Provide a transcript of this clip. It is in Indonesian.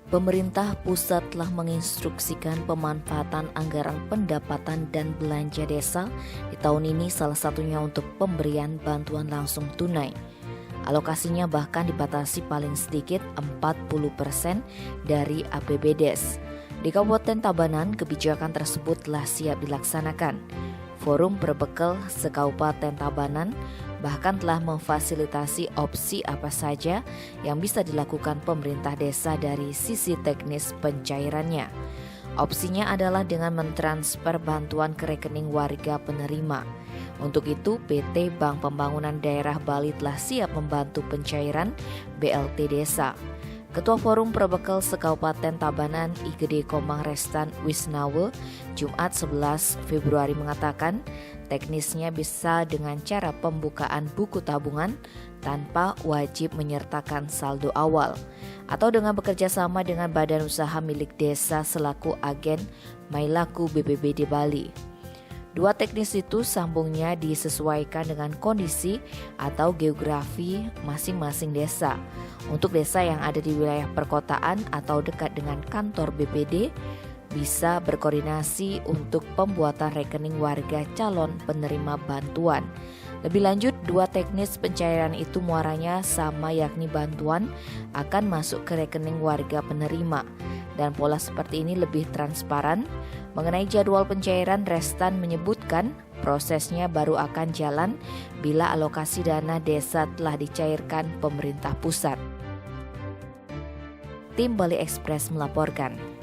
Pemerintah pusat telah menginstruksikan pemanfaatan anggaran pendapatan dan belanja desa di tahun ini, salah satunya untuk pemberian bantuan langsung tunai. Alokasinya bahkan dibatasi paling sedikit 40% dari APBDes. Di Kabupaten Tabanan, kebijakan tersebut telah siap dilaksanakan. Forum Berbekal se-Kabupaten Tabanan bahkan telah memfasilitasi opsi apa saja yang bisa dilakukan pemerintah desa dari sisi teknis pencairannya. Opsinya adalah dengan mentransfer bantuan ke rekening warga penerima. Untuk itu, PT Bank Pembangunan Daerah Bali telah siap membantu pencairan BLT Desa. Ketua Forum Berbekal se-Kabupaten Tabanan IGD Komang Restan Wisnawe Jumat 11 Februari mengatakan teknisnya bisa dengan cara pembukaan buku tabungan tanpa wajib menyertakan saldo awal atau dengan bekerja sama dengan badan usaha milik desa selaku agen Mailaku BPBD Bali. Dua teknis itu sambungnya disesuaikan dengan kondisi atau geografi masing-masing desa. Untuk desa yang ada di wilayah perkotaan atau dekat dengan kantor BPD, bisa berkoordinasi untuk pembuatan rekening warga calon penerima bantuan. Lebih lanjut, dua teknis pencairan itu muaranya sama, yakni bantuan akan masuk ke rekening warga penerima. Dan pola seperti ini lebih transparan. Mengenai jadwal pencairan, Restan menyebutkan prosesnya baru akan jalan bila alokasi dana desa telah dicairkan pemerintah pusat. Tim Bali Express melaporkan.